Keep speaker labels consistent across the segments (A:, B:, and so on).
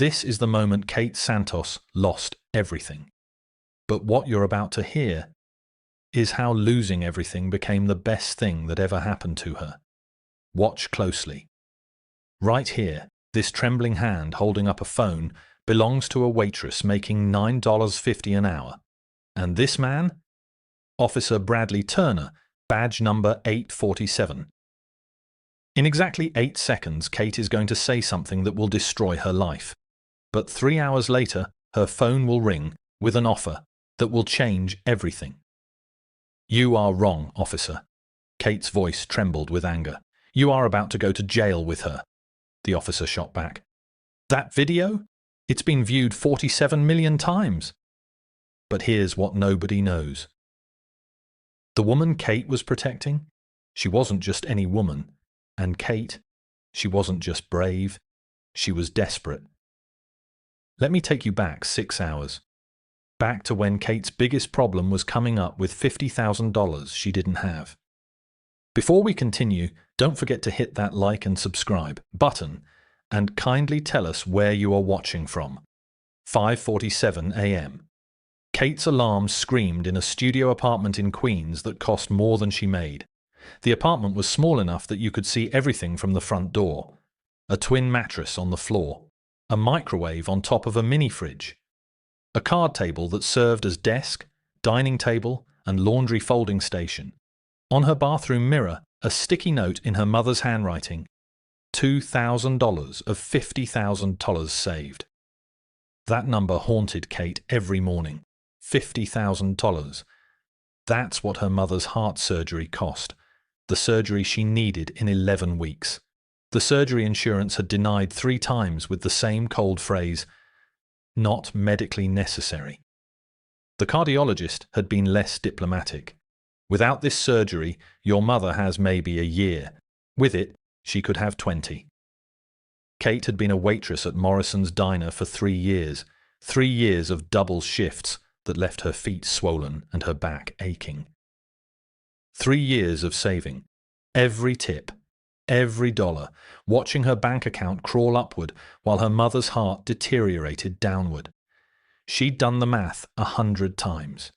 A: This is the moment Kate Santos lost everything. But what you're about to hear is how losing everything became the best thing that ever happened to her. Watch closely. Right here, this trembling hand holding up a phone belongs to a waitress making $9.50 an hour. And this man? Officer Bradley Turner, badge number 847. In exactly 8 seconds, Kate is going to say something that will destroy her life. But 3 hours later, her phone will ring with an offer that will change everything. You are wrong, officer. Kate's voice trembled with anger. You are about to go to jail with her. The officer shot back. That video? It's been viewed 47 million times. But here's what nobody knows. The woman Kate was protecting, she wasn't just any woman. And Kate, she wasn't just brave, she was desperate. Let me take you back 6 hours. Back to when Kate's biggest problem was coming up with $50,000 she didn't have. Before we continue, don't forget to hit that like and subscribe button and kindly tell us where you are watching from. 5:47 a.m. Kate's alarm screamed in a studio apartment in Queens that cost more than she made. The apartment was small enough that you could see everything from the front door. A twin mattress on the floor, a microwave on top of a mini fridge, a card table that served as desk, dining table, and laundry folding station. On her bathroom mirror, a sticky note in her mother's handwriting. $2,000 of $50,000 saved. That number haunted Kate every morning. $50,000. That's what her mother's heart surgery cost. The surgery she needed in 11 weeks. The surgery insurance had denied 3 times with the same cold phrase, "Not medically necessary." The cardiologist had been less diplomatic. Without this surgery, your mother has maybe a year. With it, she could have 20. Kate had been a waitress at Morrison's Diner for 3 years. 3 years of double shifts that left her feet swollen and her back aching. 3 years of saving. Every tip, every dollar, watching her bank account crawl upward while her mother's heart deteriorated downward. She'd done the math 100 times.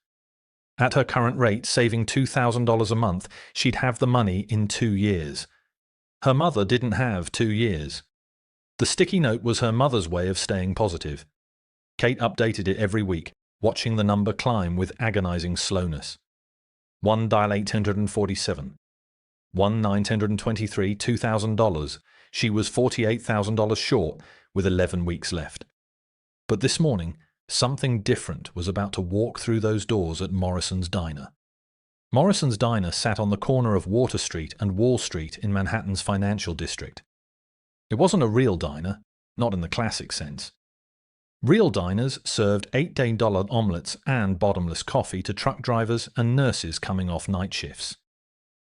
A: At her current rate, saving $2,000 a month, she'd have the money in 2 years. Her mother didn't have 2 years. The sticky note was her mother's way of staying positive. Kate updated it every week, watching the number climb with agonizing slowness. 1 dial 847. 1 923, $2,000. She was $48,000 short with 11 weeks left. But this morning, something different was about to walk through those doors at Morrison's Diner. Morrison's Diner sat on the corner of Water Street and Wall Street in Manhattan's financial district. It wasn't a real diner, not in the classic sense. Real diners served $8 omelets and bottomless coffee to truck drivers and nurses coming off night shifts.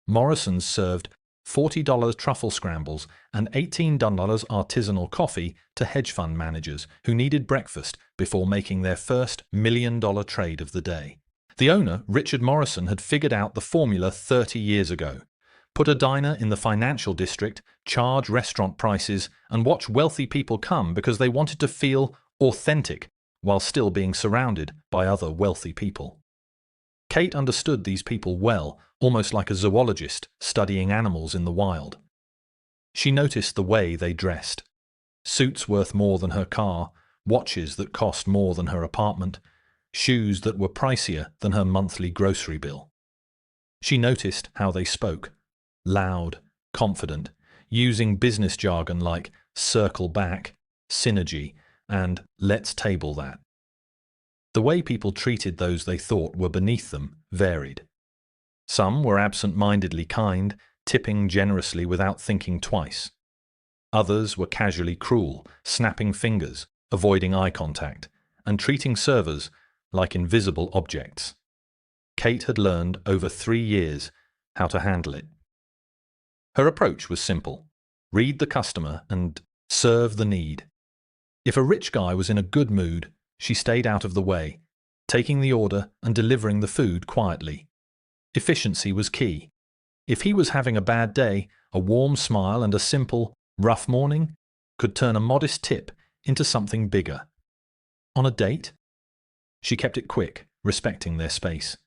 A: Morrison's served $40 truffle scrambles and $18 artisanal coffee to hedge fund managers who needed breakfast before making their first $1 million trade of the day. The owner, Richard Morrison, had figured out the formula 30 years ago. Put a diner in the financial district, charge restaurant prices, and watch wealthy people come because they wanted to feel authentic while still being surrounded by other wealthy people. Kate understood these people well, almost like a zoologist studying animals in the wild. She noticed the way they dressed. Suits worth more than her car, watches that cost more than her apartment, shoes that were pricier than her monthly grocery bill. She noticed how they spoke. Loud, confident, using business jargon like circle back, synergy, and let's table that. The way people treated those they thought were beneath them varied. Some were absent-mindedly kind, tipping generously without thinking twice. Others were casually cruel, snapping fingers, avoiding eye contact, and treating servers like invisible objects. Kate had learned over 3 years how to handle it. Her approach was simple. Read the customer and serve the need. If a rich guy was in a good mood, she stayed out of the way, taking the order and delivering the food quietly. Efficiency was key. If he was having a bad day, a warm smile and a simple, rough morning could turn a modest tip into something bigger. On a date? She kept it quick, respecting their space.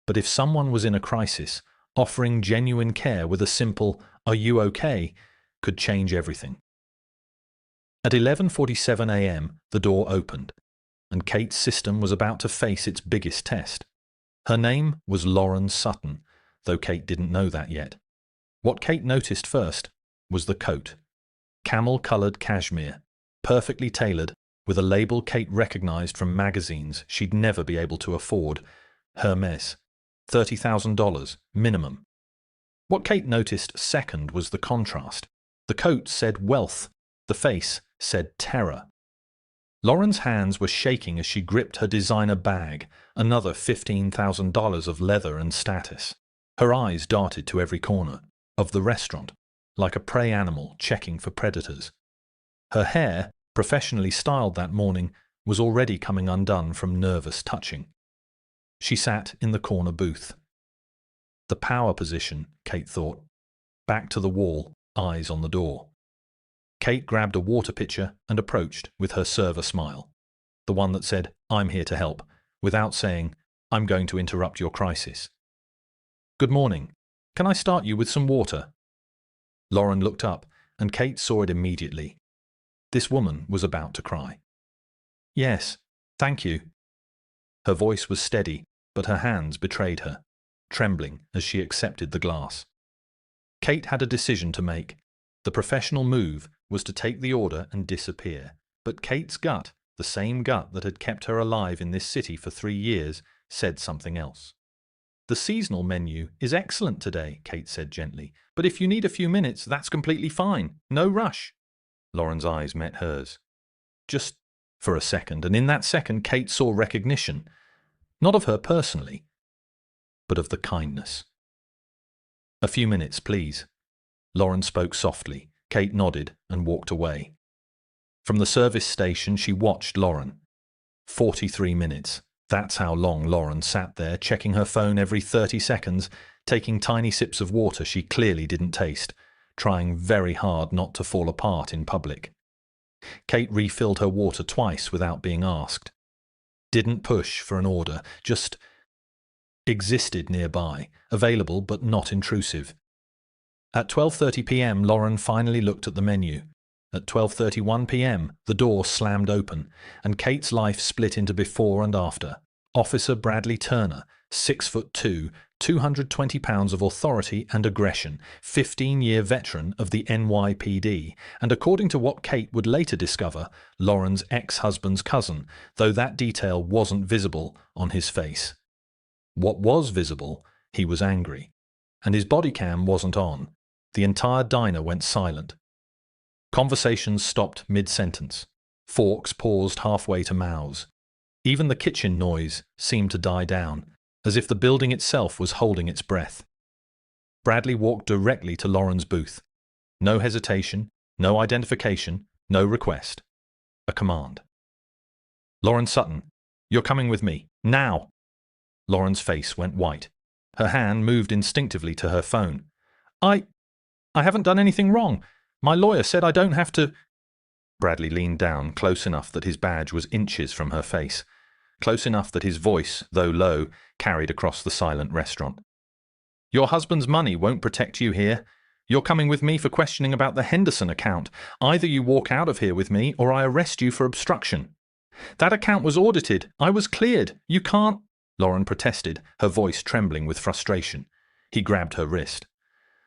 A: But if someone was in a crisis, offering genuine care with a simple, "Are you okay?" could change everything. At 11:47 a.m., the door opened, and Kate's system was about to face its biggest test. Her name was Lauren Sutton, though Kate didn't know that yet. What Kate noticed first was the coat. Camel-colored cashmere, perfectly tailored, with a label Kate recognized from magazines she'd never be able to afford. Hermes. $30,000, minimum. What Kate noticed second was the contrast. The coat said wealth. The face said terror. Lauren's hands were shaking as she gripped her designer bag, another $15,000 of leather and status. Her eyes darted to every corner of the restaurant, like a prey animal checking for predators. Her hair, professionally styled that morning, was already coming undone from nervous touching. She sat in the corner booth. The power position, Kate thought. Back to the wall, eyes on the door. Kate grabbed a water pitcher and approached with her server smile, the one that said, "I'm here to help," without saying, "I'm going to interrupt your crisis." "Good morning. Can I start you with some water?" Lauren looked up, and Kate saw it immediately. This woman was about to cry. "Yes, thank you." Her voice was steady, but her hands betrayed her, trembling as she accepted the glass. Kate had a decision to make. The professional move was to take the order and disappear. But Kate's gut, the same gut that had kept her alive in this city for 3 years, said something else. "The seasonal menu is excellent today," Kate said gently. "But if you need a few minutes, that's completely fine. No rush." Lauren's eyes met hers. Just for a second, and in that second Kate saw recognition. Not of her personally, but of the kindness. "A few minutes, please." Lauren spoke softly. Kate nodded and walked away. From the service station she watched Lauren. 43 minutes. That's how long Lauren sat there, checking her phone every 30 seconds, taking tiny sips of water she clearly didn't taste, trying very hard not to fall apart in public. Kate refilled her water twice without being asked. Didn't push for an order, just existed nearby, available but not intrusive. At 12:30 p.m. Lauren finally looked at the menu. At 12:31 p.m. the door slammed open, and Kate's life split into before and after. Officer Bradley Turner, 6'2", 220 pounds of authority and aggression, 15-year veteran of the NYPD, and according to what Kate would later discover, Lauren's ex-husband's cousin, though that detail wasn't visible on his face. What was visible, he was angry, and his body cam wasn't on. The entire diner went silent. Conversations stopped mid-sentence. Forks paused halfway to mouths. Even the kitchen noise seemed to die down, as if the building itself was holding its breath. Bradley walked directly to Lauren's booth. No hesitation, no identification, no request. A command. "Lauren Sutton, you're coming with me. Now!" Lauren's face went white. Her hand moved instinctively to her phone. I haven't done anything wrong. My lawyer said I don't have to." Bradley leaned down, close enough that his badge was inches from her face, close enough that his voice, though low, carried across the silent restaurant. "Your husband's money won't protect you here. You're coming with me for questioning about the Henderson account. Either you walk out of here with me or I arrest you for obstruction." "That account was audited. I was cleared. You can't—" Lauren protested, her voice trembling with frustration. He grabbed her wrist.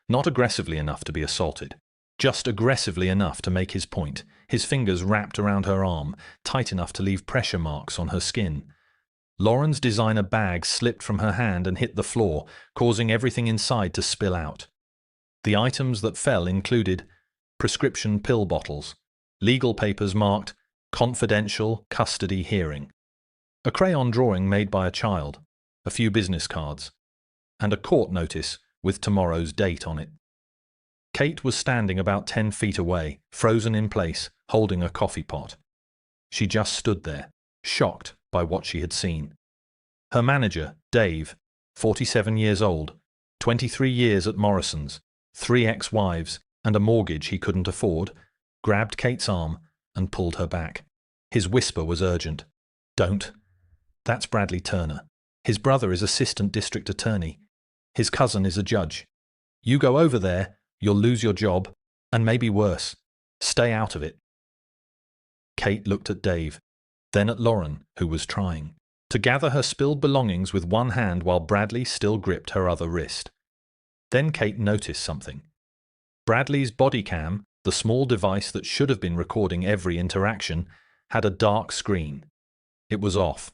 A: Not aggressively enough to be assaulted, just aggressively enough to make his point, his fingers wrapped around her arm, tight enough to leave pressure marks on her skin. Lauren's designer bag slipped from her hand and hit the floor, causing everything inside to spill out. The items that fell included prescription pill bottles, legal papers marked "Confidential Custody Hearing," a crayon drawing made by a child, a few business cards, and a court notice with tomorrow's date on it. Kate was standing about 10 feet away, frozen in place, holding a coffee pot. She just stood there, shocked by what she had seen. Her manager, Dave, 47 years old, 23 years at Morrison's, 3 ex-wives, and a mortgage he couldn't afford, grabbed Kate's arm and pulled her back. His whisper was urgent. "Don't. That's Bradley Turner. His brother is assistant district attorney. His cousin is a judge. You go over there, you'll lose your job, and maybe worse. Stay out of it." Kate looked at Dave, then at Lauren, who was trying to gather her spilled belongings with one hand while Bradley still gripped her other wrist. Then Kate noticed something. Bradley's body cam, the small device that should have been recording every interaction, had a dark screen. It was off.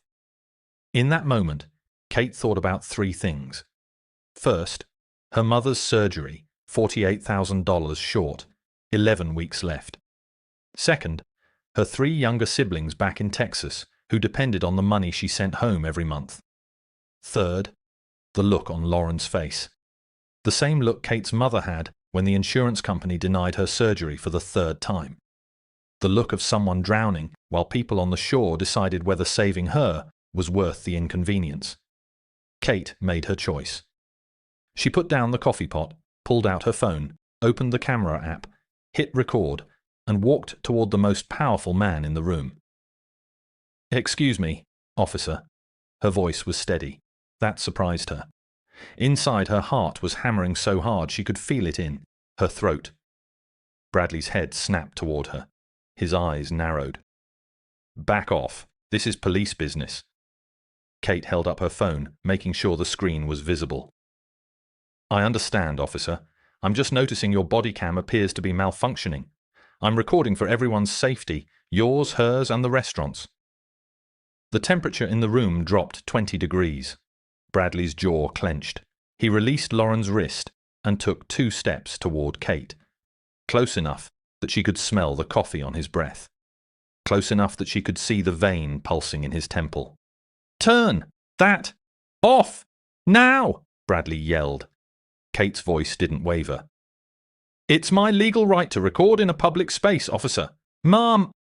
A: In that moment, Kate thought about three things. First, her mother's surgery, $48,000 short, 11 weeks left. Second, her three younger siblings back in Texas, who depended on the money she sent home every month. Third, the look on Lauren's face. The same look Kate's mother had when the insurance company denied her surgery for the third time. The look of someone drowning while people on the shore decided whether saving her was worth the inconvenience. Kate made her choice. She put down the coffee pot, pulled out her phone, opened the camera app, hit record, and walked toward the most powerful man in the room. "Excuse me, officer." Her voice was steady. That surprised her. Inside, her heart was hammering so hard she could feel it in her throat. Bradley's head snapped toward her. His eyes narrowed. "Back off. This is police business." Kate held up her phone, making sure the screen was visible. "I understand, officer. I'm just noticing your body cam appears to be malfunctioning. I'm recording for everyone's safety, yours, hers, and the restaurant's." The temperature in the room dropped 20 degrees. Bradley's jaw clenched. He released Lauren's wrist and took 2 steps toward Kate, close enough that she could smell the coffee on his breath, close enough that she could see the vein pulsing in his temple. "Turn that off now!" Bradley yelled. Kate's voice didn't waver. "It's my legal right to record in a public space, officer. Mom!"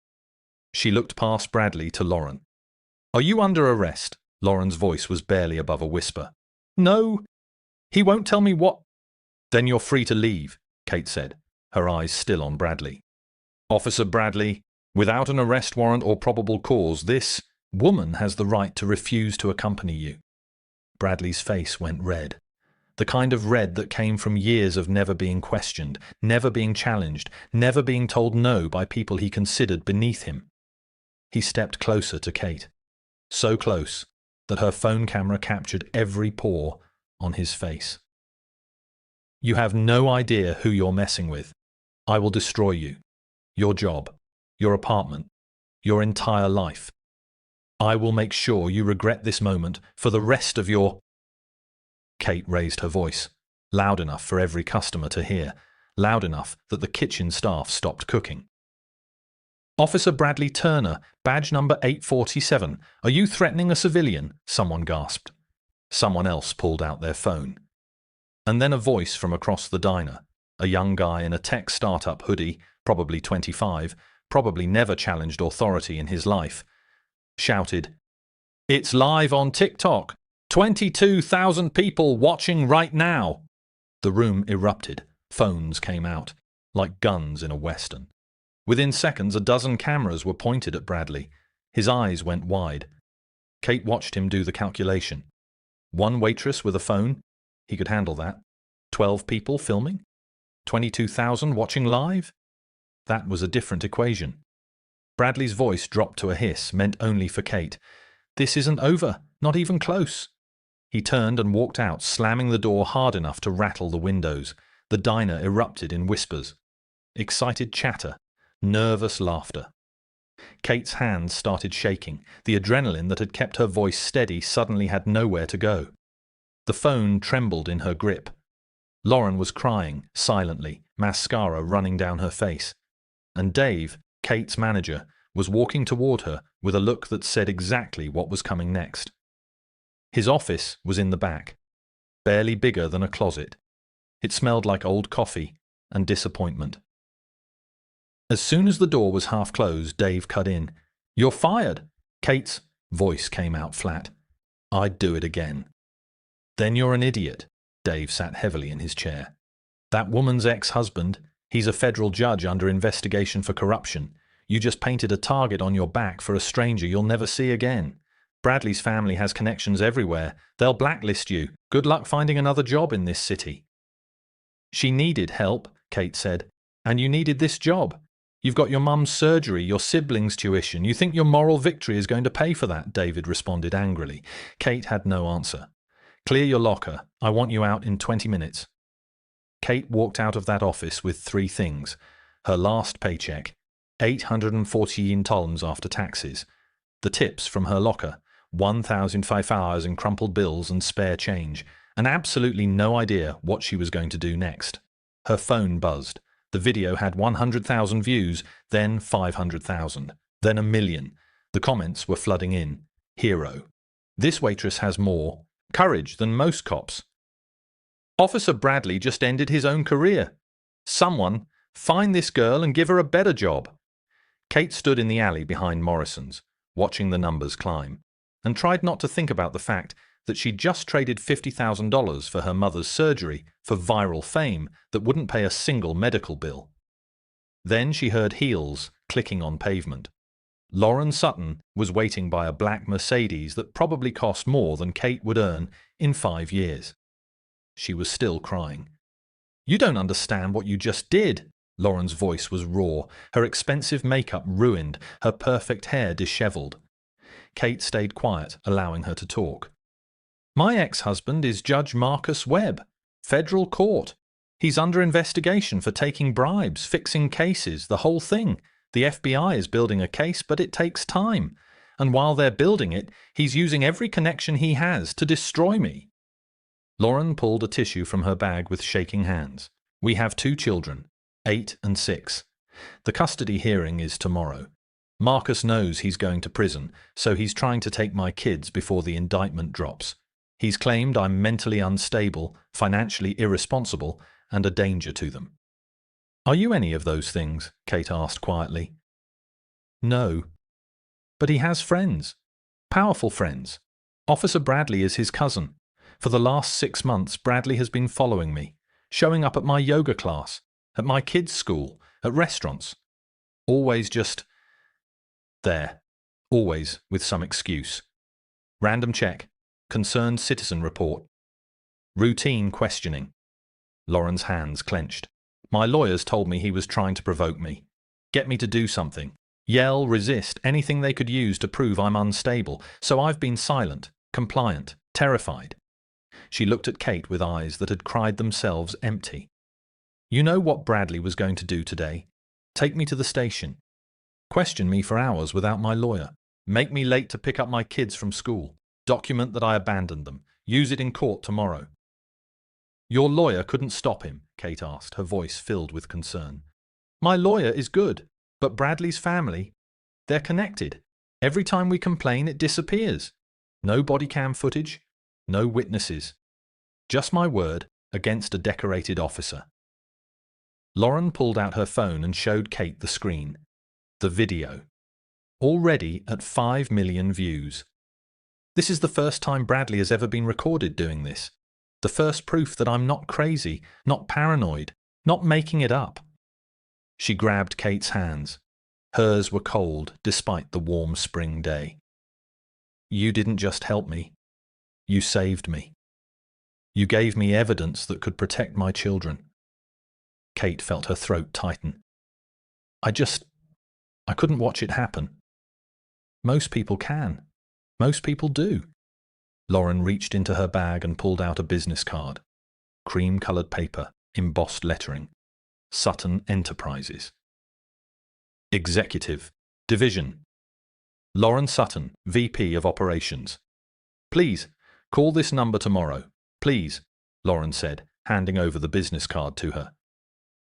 A: She looked past Bradley to Lauren. "Are you under arrest?" Lauren's voice was barely above a whisper. "No. He won't tell me what—" "Then you're free to leave," Kate said, her eyes still on Bradley. "Officer Bradley, without an arrest warrant or probable cause, this woman has the right to refuse to accompany you." Bradley's face went red. The kind of red that came from years of never being questioned, never being challenged, never being told no by people he considered beneath him. He stepped closer to Kate. So close that her phone camera captured every pore on his face. "You have no idea who you're messing with. I will destroy you, your job, your apartment, your entire life. I will make sure you regret this moment for the rest of your—" Kate raised her voice, loud enough for every customer to hear, loud enough that the kitchen staff stopped cooking. "Officer Bradley Turner, badge number 847. Are you threatening a civilian?" someone gasped. Someone else pulled out their phone. And then a voice from across the diner, a young guy in a tech startup hoodie, probably 25, probably never challenged authority in his life, shouted, "It's live on TikTok. 22,000 people watching right now." The room erupted. Phones came out, like guns in a western. Within seconds, a dozen cameras were pointed at Bradley. His eyes went wide. Kate watched him do the calculation. 1 waitress with a phone? He could handle that. 12 people filming? 22,000 watching live? That was a different equation. Bradley's voice dropped to a hiss, meant only for Kate. "This isn't over, not even close." He turned and walked out, slamming the door hard enough to rattle the windows. The diner erupted in whispers. Excited chatter. Nervous laughter. Kate's hands started shaking. The adrenaline that had kept her voice steady suddenly had nowhere to go. The phone trembled in her grip. Lauren was crying, silently, mascara running down her face. And Dave, Kate's manager, was walking toward her with a look that said exactly what was coming next. His office was in the back, barely bigger than a closet. It smelled like old coffee and disappointment. As soon as the door was half closed, Dave cut in. "You're fired." Kate's voice came out flat. "I'd do it again." "Then you're an idiot." Dave sat heavily in his chair. "That woman's ex-husband, he's a federal judge under investigation for corruption. You just painted a target on your back for a stranger you'll never see again. Bradley's family has connections everywhere. They'll blacklist you. Good luck finding another job in this city." "She needed help," Kate said. "And you needed this job. You've got your mum's surgery, your siblings' tuition. You think your moral victory is going to pay for that?" David responded angrily. Kate had no answer. "Clear your locker. I want you out in 20 minutes. Kate walked out of that office with 3 things. Her last paycheck, $814 after taxes. The tips from her locker, 1,005 hours in crumpled bills and spare change, and absolutely no idea what she was going to do next. Her phone buzzed. The video had 100,000 views, then 500,000, then 1 million. The comments were flooding in. Hero. This waitress has more courage than most cops. Officer Bradley just ended his own career. Someone, find this girl and give her a better job. Kate stood in the alley behind Morrison's, watching the numbers climb, and tried not to think about the fact that she'd just traded $50,000 for her mother's surgery for viral fame that wouldn't pay a single medical bill. Then she heard heels clicking on pavement. Lauren Sutton was waiting by a black Mercedes that probably cost more than Kate would earn in 5 years. She was still crying. "You don't understand what you just did." Lauren's voice was raw, her expensive makeup ruined, her perfect hair disheveled. Kate stayed quiet, allowing her to talk. "My ex-husband is Judge Marcus Webb, federal court. He's under investigation for taking bribes, fixing cases, the whole thing. The FBI is building a case, but it takes time. And while they're building it, he's using every connection he has to destroy me." Lauren pulled a tissue from her bag with shaking hands. "We have 2 children, 8 and 6. The custody hearing is tomorrow. Marcus knows he's going to prison, so he's trying to take my kids before the indictment drops. He's claimed I'm mentally unstable, financially irresponsible, and a danger to them." "Are you any of those things?" Kate asked quietly. "No. But he has friends. Powerful friends. Officer Bradley is his cousin. For the last 6 months, Bradley has been following me, showing up at my yoga class, at my kids' school, at restaurants. Always just there. Always with some excuse. Random check. Concerned citizen report. Routine questioning." Lauren's hands clenched. "My lawyers told me he was trying to provoke me. Get me to do something. Yell, resist, anything they could use to prove I'm unstable. So I've been silent, compliant, terrified." She looked at Kate with eyes that had cried themselves empty. "You know what Bradley was going to do today? Take me to the station. Question me for hours without my lawyer. Make me late to pick up my kids from school. Document that I abandoned them. Use it in court tomorrow." "Your lawyer couldn't stop him?" Kate asked, her voice filled with concern. "My lawyer is good, but Bradley's family, they're connected. Every time we complain, it disappears. No body cam footage, no witnesses. Just my word against a decorated officer." Lauren pulled out her phone and showed Kate the screen. The video. Already at 5 million views. This is the first time Bradley has ever been recorded doing this. The first proof that I'm not crazy, not paranoid, not making it up. She grabbed Kate's hands. Hers were cold despite the warm spring day. "You didn't just help me. You saved me. You gave me evidence that could protect my children." Kate felt her throat tighten. I couldn't watch it happen." "Most people can. Most people do." Lauren reached into her bag and pulled out a business card. Cream-colored paper, embossed lettering. Sutton Enterprises. Executive. Division. Lauren Sutton, VP of Operations. "Please, call this number tomorrow. Please," Lauren said, handing over the business card to her.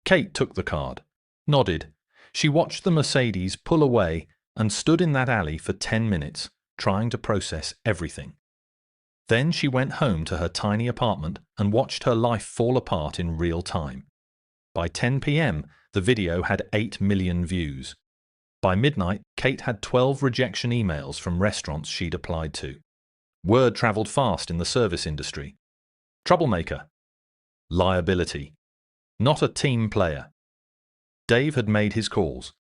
A: Kate took the card, nodded. She watched the Mercedes pull away and stood in that alley for 10 minutes, trying to process everything. Then she went home to her tiny apartment and watched her life fall apart in real time. By 10 p.m., the video had 8 million views. By midnight, Kate had 12 rejection emails from restaurants she'd applied to. Word traveled fast in the service industry. Troublemaker. Liability. Not a team player. Dave had made his calls.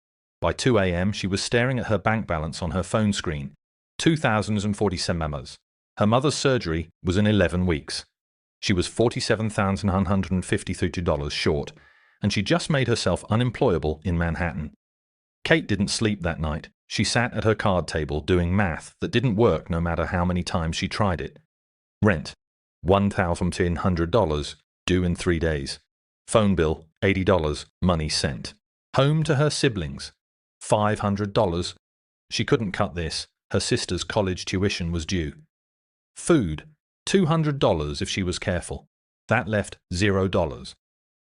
A: By 2 a.m., she was staring at her bank balance on her phone screen. 2,047 members. Her mother's surgery was in 11 weeks. She was $47,152 short, and she just made herself unemployable in Manhattan. Kate didn't sleep that night. She sat at her card table doing math that didn't work no matter how many times she tried it. Rent, $1,100, due in 3 days. Phone bill, $80, money sent. Home to her siblings, $500. She couldn't cut this. Her sister's college tuition was due. Food, $200 if she was careful. That left $0.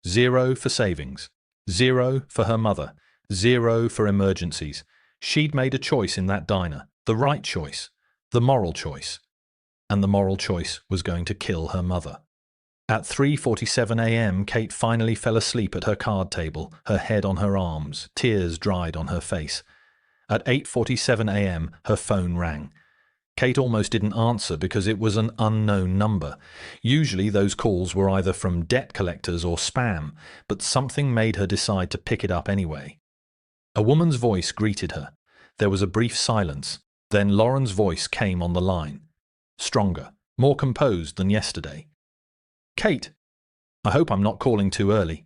A: 0 for savings. 0 for her mother. 0 for emergencies. She'd made a choice in that diner. The right choice. The moral choice. And the moral choice was going to kill her mother. At 3:47 a.m., Kate finally fell asleep at her card table, her head on her arms, tears dried on her face. At 8:47 a.m., her phone rang. Kate almost didn't answer because it was an unknown number. Usually those calls were either from debt collectors or spam, but something made her decide to pick it up anyway. A woman's voice greeted her. There was a brief silence. Then Lauren's voice came on the line. Stronger, more composed than yesterday. Kate, I hope I'm not calling too early.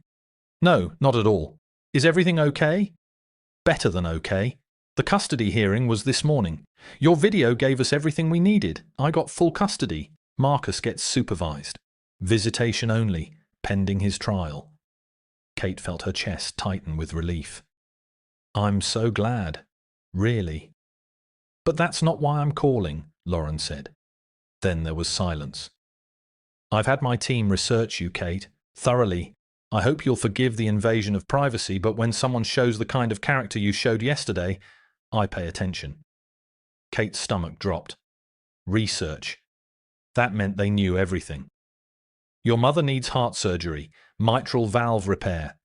A: No, not at all. Is everything okay? Better than okay. The custody hearing was this morning. Your video gave us everything we needed. I got full custody. Marcus gets supervised. Visitation only, pending his trial. Kate felt her chest tighten with relief. I'm so glad. Really. But that's not why I'm calling, Lauren said. Then there was silence. I've had my team research you, Kate, thoroughly. I hope you'll forgive the invasion of privacy, but when someone shows the kind of character you showed yesterday, I pay attention. Kate's stomach dropped. Research. That meant they knew everything. Your mother needs heart surgery, mitral valve repair.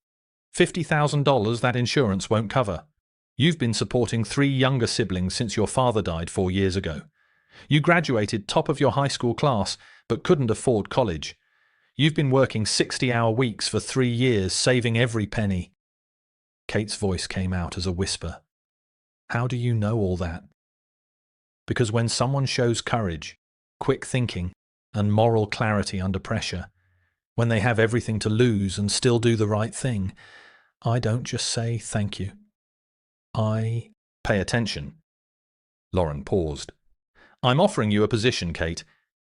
A: $50,000 that insurance won't cover. You've been supporting 3 younger siblings since your father died 4 years ago. You graduated top of your high school class, but couldn't afford college. You've been working 60-hour weeks for 3 years, saving every penny. Kate's voice came out as a whisper. How do you know all that? Because when someone shows courage, quick thinking, and moral clarity under pressure, when they have everything to lose and still do the right thing, I don't just say thank you. I pay attention. Lauren paused. I'm offering you a position, Kate.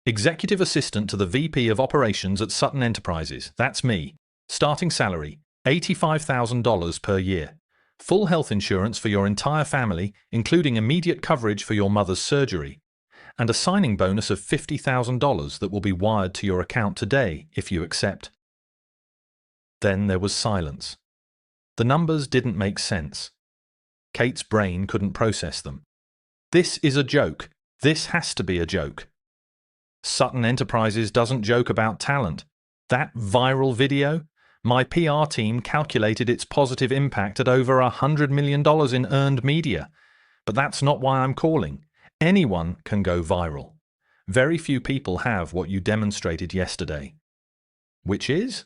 A: Executive Assistant to the VP of Operations at Sutton Enterprises. That's me. Starting salary, $85,000 per year. Full health insurance for your entire family, including immediate coverage for your mother's surgery. And a signing bonus of $50,000 that will be wired to your account today if you accept. Then there was silence. The numbers didn't make sense. Kate's brain couldn't process them. This is a joke. This has to be a joke. Sutton Enterprises doesn't joke about talent. That viral video? My PR team calculated its positive impact at over $100 million in earned media. But that's not why I'm calling. Anyone can go viral. Very few people have what you demonstrated yesterday. Which is?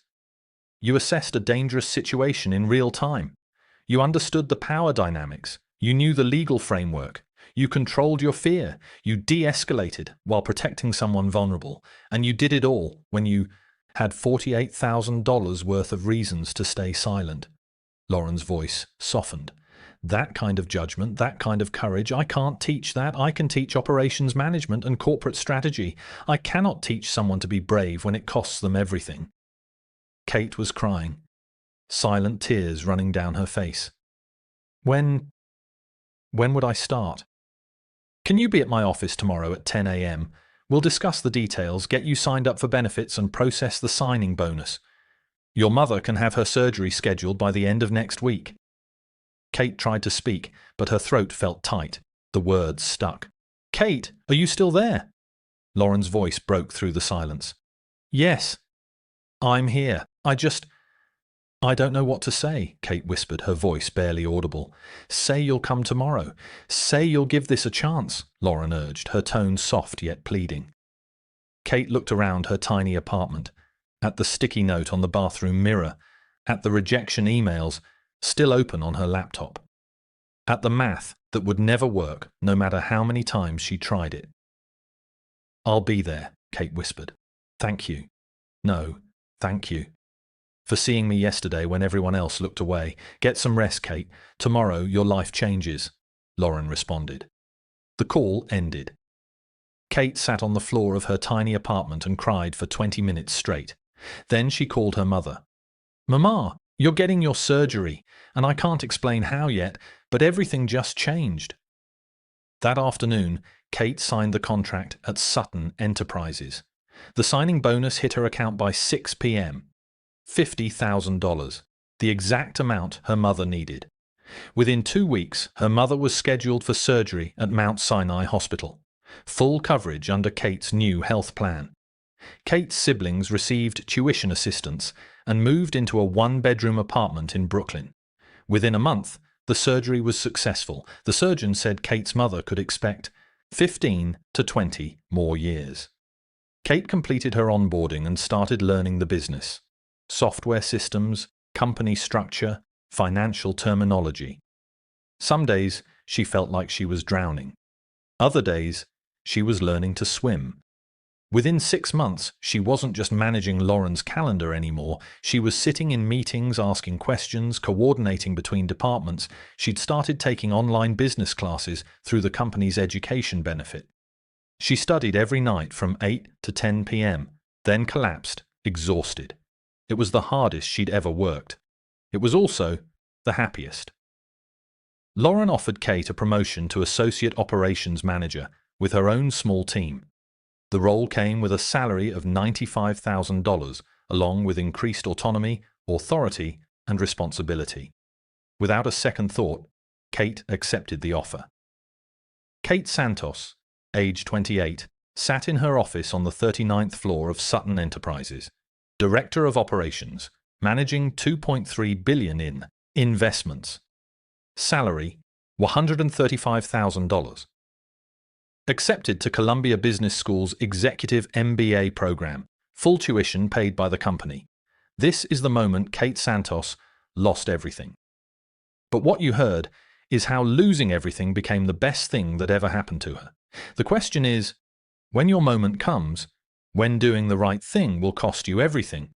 A: You assessed a dangerous situation in real time. You understood the power dynamics. You knew the legal framework. You controlled your fear. You de-escalated while protecting someone vulnerable. And you did it all when you had $48,000 worth of reasons to stay silent. Lauren's voice softened. That kind of judgment, that kind of courage, I can't teach that. I can teach operations management and corporate strategy. I cannot teach someone to be brave when it costs them everything. Kate was crying, silent tears running down her face. When would I start? Can you be at my office tomorrow at 10 a.m.? We'll discuss the details, get you signed up for benefits and process the signing bonus. Your mother can have her surgery scheduled by the end of next week. Kate tried to speak, but her throat felt tight. The words stuck. Kate, are you still there? Lauren's voice broke through the silence. Yes. I'm here. I don't know what to say, Kate whispered, her voice barely audible. Say you'll come tomorrow. Say you'll give this a chance, Lauren urged, her tone soft yet pleading. Kate looked around her tiny apartment, at the sticky note on the bathroom mirror, at the rejection emails, still open on her laptop. at the math that would never work, no matter how many times she tried it. "I'll be there," Kate whispered. "Thank you. No, thank you. For seeing me yesterday when everyone else looked away. Get some rest, Kate. Tomorrow your life changes," Lauren responded. The call ended. Kate sat on the floor of her tiny apartment and cried for 20 minutes straight. Then she called her mother. "Mama, you're getting your surgery, and I can't explain how yet, but everything just changed." That afternoon, Kate signed the contract at Sutton Enterprises. The signing bonus hit her account by 6 p.m. $50,000, the exact amount her mother needed. Within 2 weeks, her mother was scheduled for surgery at Mount Sinai Hospital. Full coverage under Kate's new health plan. Kate's siblings received tuition assistance and moved into a one-bedroom apartment in Brooklyn. Within a month, the surgery was successful. The surgeon said Kate's mother could expect 15 to 20 more years. Kate completed her onboarding and started learning the business. Software systems, company structure, financial terminology. Some days she felt like she was drowning. Other days she was learning to swim. Within 6 months, she wasn't just managing Lauren's calendar anymore. She was sitting in meetings, asking questions, coordinating between departments. She'd started taking online business classes through the company's education benefit. She studied every night from 8 to 10 p.m., then collapsed, exhausted. It was the hardest she'd ever worked. It was also the happiest. Lauren offered Kate a promotion to Associate Operations Manager with her own small team. The role came with a salary of $95,000, along with increased autonomy, authority, and responsibility. Without a second thought, Kate accepted the offer. Kate Santos, age 28, sat in her office on the 39th floor of Sutton Enterprises, Director of Operations, managing $2.3 billion in investments. Salary, $135,000. Accepted to Columbia Business School's Executive MBA program, full tuition paid by the company. This is the moment Kate Santos lost everything. But what you heard is how losing everything became the best thing that ever happened to her. The question is, when your moment comes, when doing the right thing will cost you everything,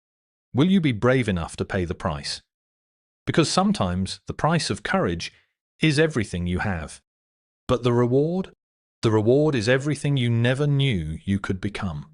A: will you be brave enough to pay the price? Because sometimes the price of courage is everything you have. But the reward? The reward is everything you never knew you could become.